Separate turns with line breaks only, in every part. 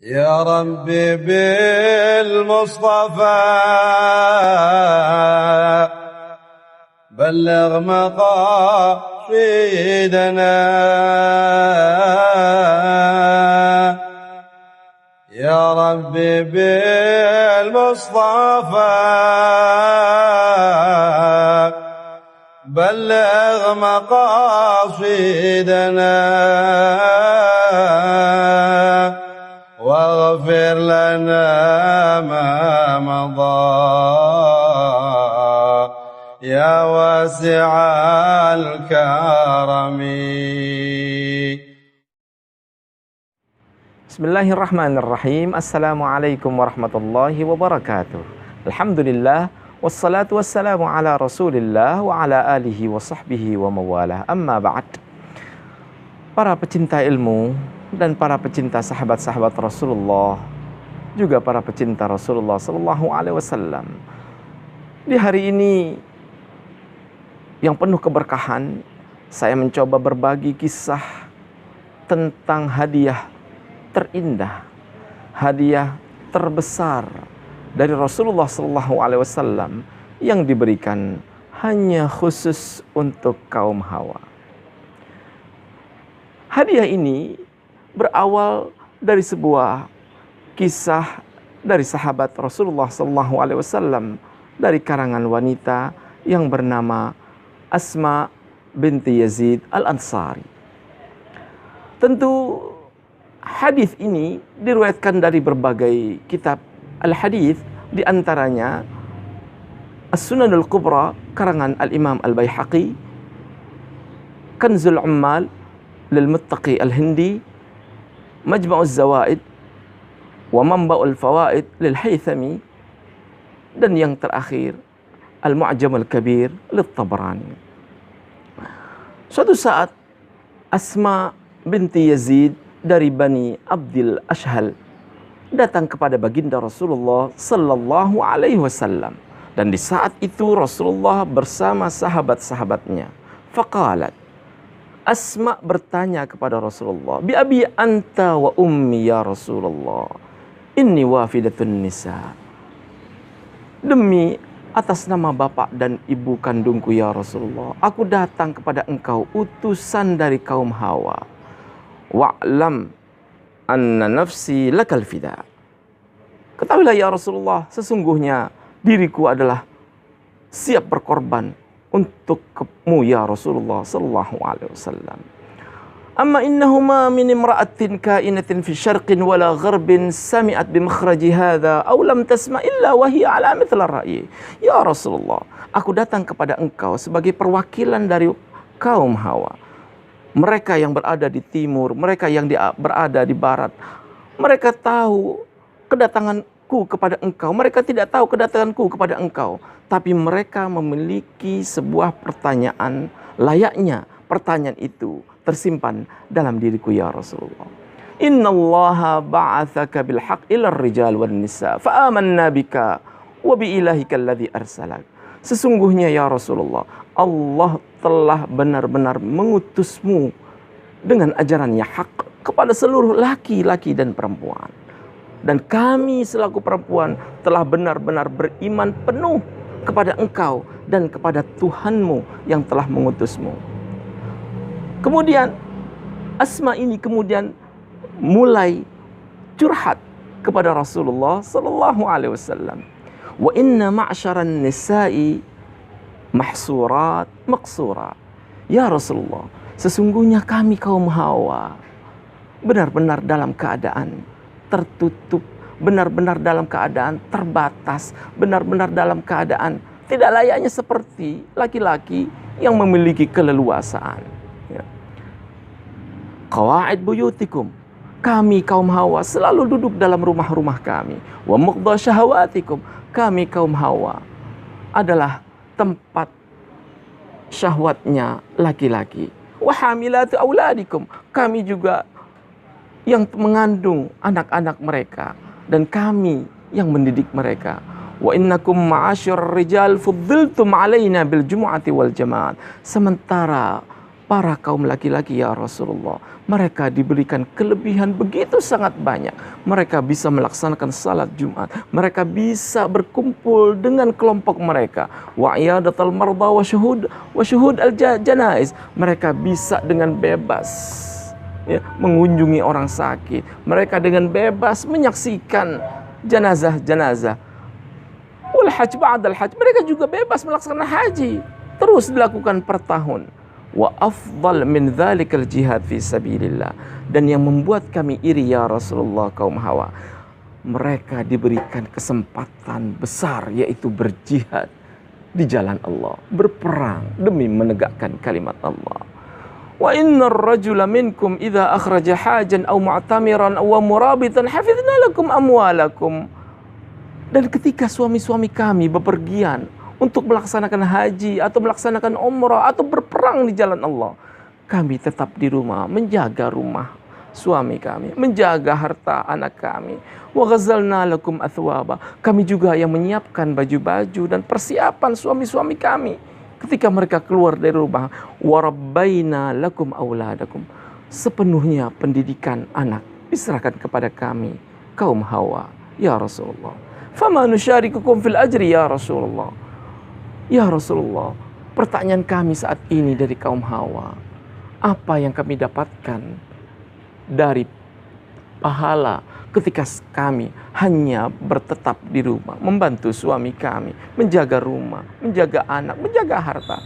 يا ربي بالمصطفى بلغ مقاصدنا. يا ربي بالمصطفى بلغ مقاصدنا واغفر لنا ما مضى يا واسع الكرم.
Bismillahirrahmanirrahim. Assalamualaikum warahmatullahi wabarakatuh. Alhamdulillah, wassalatu wassalamu ala rasulillah wa ala alihi wa sahbihi wa mawalah. Amma ba'd. Para pecinta ilmu dan para pecinta sahabat-sahabat Rasulullah, juga para pecinta Rasulullah sallallahu alaihi wasallam. Di hari ini yang penuh keberkahan, saya mencoba berbagi kisah tentang hadiah terindah, hadiah terbesar dari Rasulullah sallallahu alaihi wasallam yang diberikan hanya khusus untuk kaum Hawa. Hadiah ini berawal dari sebuah kisah dari sahabat Rasulullah sallallahu alaihi wasallam dari karangan wanita yang bernama Asma binti Yazid Al-Ansari. Tentu hadis ini diriwayatkan dari berbagai kitab al-hadis, di antaranya As-Sunanul Kubra karangan Al-Imam Al-Baihaqi, Kanzul Ummal lil Muttaqi Al-Hindi, Majma'uz Zawaid wa Manba'ul Fawaid lil Haythami, dan yang terakhir Al-Mu'jam Al-Kabir lil Tabrani. Suatu saat Asma binti Yazid dari Bani Abdil Ashhal datang kepada baginda Rasulullah sallallahu alaihi wasallam, dan di saat itu Rasulullah bersama sahabat-sahabatnya. Faqalat, Asma bertanya kepada Rasulullah, bi abi anta wa ummi ya Rasulullah, inni wafidatun nisa. Demi atas nama bapak dan ibu kandungku ya Rasulullah, aku datang kepada engkau utusan dari kaum Hawa. Wa'lam anna nafsi lakal fida. Ketahuilah ya Rasulullah, sesungguhnya diriku adalah siap berkorban untuk kamu ya Rasulullah sallallahu alaihi wasallam. Amma innahuma min imra'atin kainatin fi syarqin wala gharbin sami'at bi makhraji hadha aw lam tasma' illa wa hiya ala mithla ra'yi. Ya Rasulullah, aku datang kepada engkau sebagai perwakilan dari kaum Hawa. Mereka yang berada di timur, mereka yang berada di barat, mereka tahu kedatanganku kepada engkau, mereka tidak tahu kedatanganku kepada engkau. Tapi mereka memiliki sebuah pertanyaan, layaknya pertanyaan itu tersimpan dalam diriku ya Rasulullah. Innallaha ba'athaka bil haqq ila rijal wan nisa fa amanna bika wa bi ilahika alladhi arsalak. Sesungguhnya ya Rasulullah, Allah telah benar-benar mengutusmu dengan ajarannya hak kepada seluruh laki-laki dan perempuan. Dan kami selaku perempuan telah benar-benar beriman penuh kepada engkau dan kepada Tuhanmu yang telah mengutusmu. Kemudian Asma ini kemudian mulai curhat kepada Rasulullah sallallahu alaihi wasallam. Wa inna ma'syaran nisa'i mahsurat maqsura. Ya Rasulullah, sesungguhnya kami kaum Hawa benar-benar dalam keadaan tertutup, benar-benar dalam keadaan terbatas, benar-benar dalam keadaan tidak layaknya seperti laki-laki yang memiliki keleluasaan. Qawaid buyutikum, kami kaum Hawa selalu duduk dalam rumah-rumah kami. Wa muqdha syahawatikum, kami kaum Hawa adalah tempat syahwatnya laki-laki. Wa hamilatu auladikum, kami juga yang mengandung anak-anak mereka dan kami yang mendidik mereka. Wa innakum ma'asyar rijal fuddiltum alaina bil jumu'ati wal jama'at. Sementara para kaum laki-laki ya Rasulullah, mereka diberikan kelebihan begitu sangat banyak. Mereka bisa melaksanakan salat Jumat, mereka bisa berkumpul dengan kelompok mereka, wa iyadatul marda wa syuhud al janaiz. Mereka bisa dengan bebas mengunjungi orang sakit, mereka dengan bebas menyaksikan jenazah-jenazah. Wal hajj ba'dal hajj, mereka juga bebas melaksanakan haji, terus dilakukan per tahun. Wa afdal min dzalikal jihad fi sabilillah. Dan yang membuat kami iri ya Rasulullah kaum Hawa, mereka diberikan kesempatan besar, yaitu berjihad di jalan Allah, berperang demi menegakkan kalimat Allah. Wa innar rajula minkum idza akhraja hajan aw mu'tamiran aw murabitan hafizna lakum amwalakum. Dan ketika suami-suami kami bepergian untuk melaksanakan haji atau melaksanakan umrah atau berperang di jalan Allah, kami tetap di rumah menjaga rumah suami kami, menjaga harta anak kami. Wa ghazalna lakum athwaba, kami juga yang menyiapkan baju-baju dan persiapan suami-suami kami ketika mereka keluar dari rumah. Wa rabbaina lakum auladakum, sepenuhnya pendidikan anak diserahkan kepada kami kaum Hawa ya Rasulullah. Fama nusyarikukum fil ajri ya Rasulullah. Ya Rasulullah, pertanyaan kami saat ini dari kaum Hawa, apa yang kami dapatkan dari pahala ketika kami hanya bertetap di rumah, membantu suami kami, menjaga rumah, menjaga anak, menjaga harta?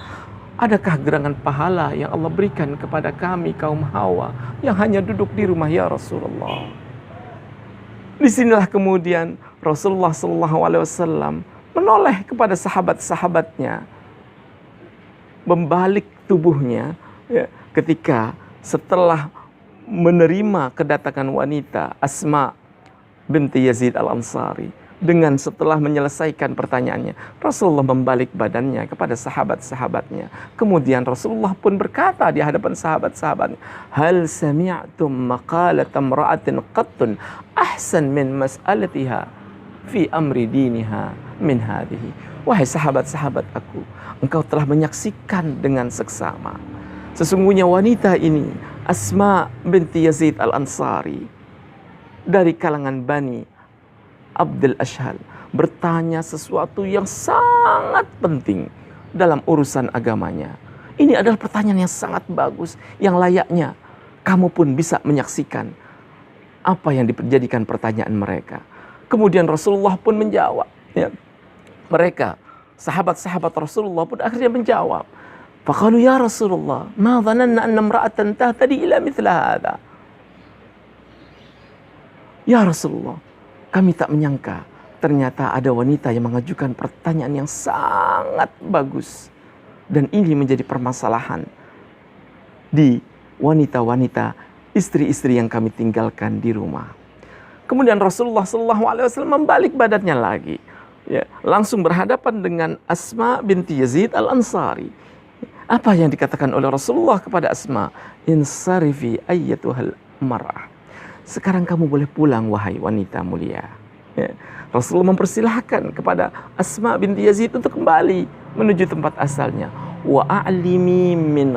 Adakah gerangan pahala yang Allah berikan kepada kami kaum Hawa yang hanya duduk di rumah ya Rasulullah? Disinilah kemudian Rasulullah SAW menoleh kepada sahabat-sahabatnya, membalik tubuhnya ketika setelah menerima kedatangan wanita Asma binti Yazid al-Ansari. Dengan setelah menyelesaikan pertanyaannya, Rasulullah membalik badannya kepada sahabat-sahabatnya. Kemudian Rasulullah pun berkata di hadapan sahabat-sahabatnya, hal sami'tum maqalata imra'atin qattun ahsan min mas'alatiha fi amri diniha min hadhihi. Wahai sahabat-sahabat aku, engkau telah menyaksikan dengan seksama, sesungguhnya wanita ini Asma binti Yazid al-Ansari dari kalangan Bani Abdul Ashhal bertanya sesuatu yang sangat penting dalam urusan agamanya. Ini adalah pertanyaan yang sangat bagus, yang layaknya kamu pun bisa menyaksikan apa yang dijadikan pertanyaan mereka. Kemudian Rasulullah pun menjawab. Mereka, sahabat-sahabat Rasulullah pun akhirnya menjawab. Faqalu ya Rasulullah, ma dhananna anna imra'atan tahtadi ila mithla hadha. Ya Rasulullah, kami tak menyangka ternyata ada wanita yang mengajukan pertanyaan yang sangat bagus. Dan ini menjadi permasalahan di wanita-wanita, istri-istri yang kami tinggalkan di rumah. Kemudian Rasulullah SAW membalik badannya lagi, langsung berhadapan dengan Asma binti Yazid al-Ansari. Apa yang dikatakan oleh Rasulullah kepada Asma? Insarifi ayyatuhal mar'ah. Sekarang kamu boleh pulang wahai wanita mulia. Rasulullah mempersilahkan kepada Asma binti Yazid untuk kembali menuju tempat asalnya. Wa a'limi man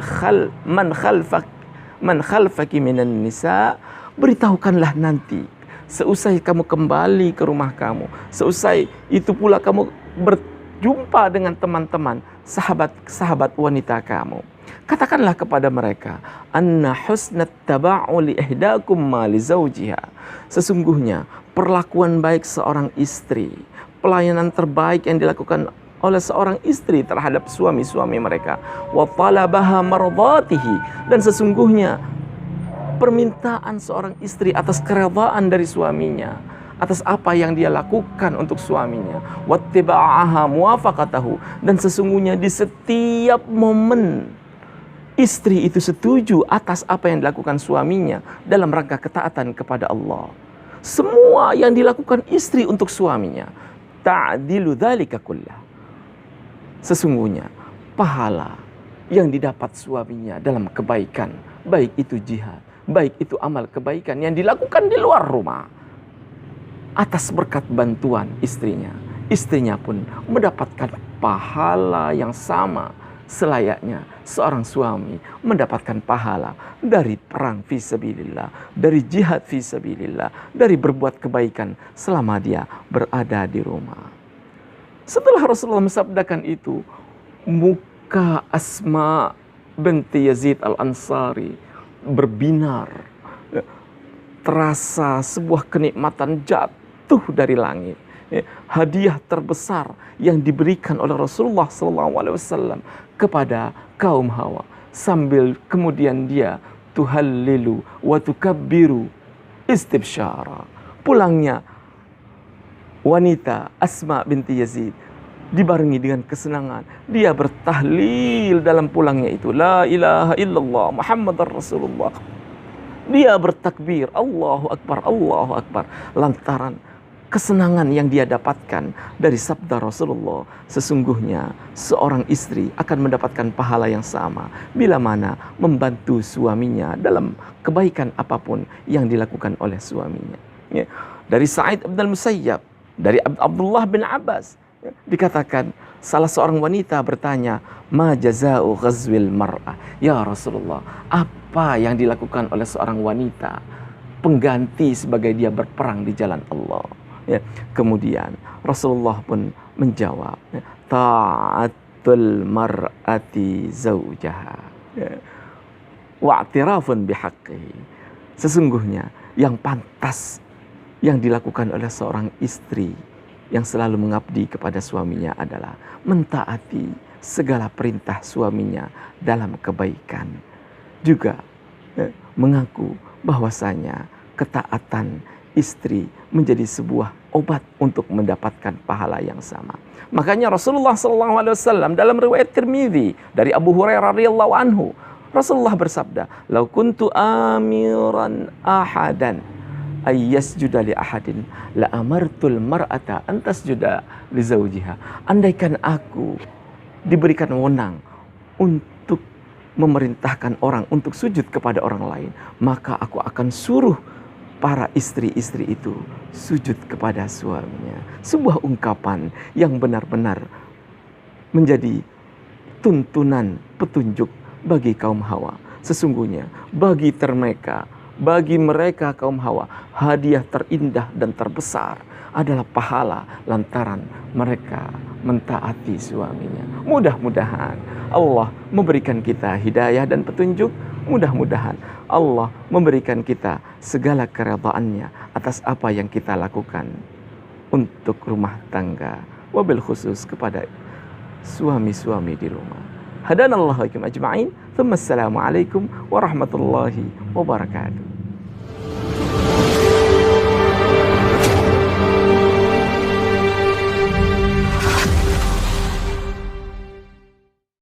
khalfaki minan nisa. Beritahukanlah nanti seusai kamu kembali ke rumah kamu, seusai itu pula kamu berjumpa dengan teman-teman, sahabat-sahabat wanita kamu. Katakanlah kepada mereka, anna husnat taba'u li ihdakum ma li zawjiha. Sesungguhnya perlakuan baik seorang istri, pelayanan terbaik yang dilakukan oleh seorang istri terhadap suami-suami mereka, wa talabaha mardatihi, dan sesungguhnya permintaan seorang istri atas keredaan dari suaminya, atas apa yang dia lakukan untuk suaminya, wattiba'aha muwafaqatahu, dan sesungguhnya di setiap momen istri itu setuju atas apa yang dilakukan suaminya dalam rangka ketaatan kepada Allah. Semua yang dilakukan istri untuk suaminya, ta'dilu dzalika kullah. Sesungguhnya pahala yang didapat suaminya dalam kebaikan, baik itu jihad, baik itu amal kebaikan yang dilakukan di luar rumah, atas berkat bantuan istrinya, istrinya pun mendapatkan pahala yang sama selayaknya seorang suami mendapatkan pahala dari perang fisabilillah, dari jihad fisabilillah, dari berbuat kebaikan selama dia berada di rumah. Setelah Rasulullah mensabdakan itu, muka Asma binti Yazid Al-Ansari berbinar. Terasa sebuah kenikmatan jatuh dari langit. Hadiah terbesar yang diberikan oleh Rasulullah SAW kepada kaum Hawa. Sambil kemudian dia tuhallilu wa tukabbiru istibsyara. Pulangnya wanita Asma binti Yazid dibarengi dengan kesenangan. Dia bertahlil dalam pulangnya itu. La ilaha illallah Muhammadar Rasulullah. Dia bertakbir, Allahu Akbar, Allahu Akbar. Lantaran kesenangan yang dia dapatkan dari sabda Rasulullah. Sesungguhnya seorang istri akan mendapatkan pahala yang sama bila mana membantu suaminya dalam kebaikan apapun yang dilakukan oleh suaminya. Ya. Dari Sa'id bin al-Musayyab, dari Abdullah bin Abbas, ya, dikatakan salah seorang wanita bertanya, ma jaza'u ghazwil mar'ah? Ya Rasulullah, apa yang dilakukan oleh seorang wanita pengganti sebagai dia berperang di jalan Allah? Ya. Kemudian Rasulullah pun menjawab, ta'atul mar'ati zawjaha, ya, wa'tirafun bihaqqihi. Sesungguhnya yang pantas yang dilakukan oleh seorang istri yang selalu mengabdi kepada suaminya adalah mentaati segala perintah suaminya dalam kebaikan. Juga mengaku bahwasanya ketaatan istri menjadi sebuah obat untuk mendapatkan pahala yang sama. Makanya Rasulullah SAW dalam riwayat Tirmidzi dari Abu Hurairah radhiyallahu anhu, Rasulullah bersabda, "Lau kuntu amiran ahadan ayyasjuda li ahadin la amartul mar'ata an tasjuda li zawjiha." Andaikan aku diberikan wewenang untuk memerintahkan orang untuk sujud kepada orang lain, maka aku akan suruh para istri-istri itu sujud kepada suaminya. Sebuah ungkapan yang benar-benar menjadi tuntunan petunjuk bagi kaum Hawa. Sesungguhnya bagi mereka kaum Hawa, hadiah terindah dan terbesar adalah pahala lantaran mereka mentaati suaminya. Mudah-mudahan Allah memberikan kita hidayah dan petunjuk. Mudah-mudahan Allah memberikan kita segala keredaannya atas apa yang kita lakukan untuk rumah tangga, wabil khusus kepada suami-suami di rumah. Hadanallahu wa iyyakum ajma'in. Assalamualaikum warahmatullahi wabarakatuh.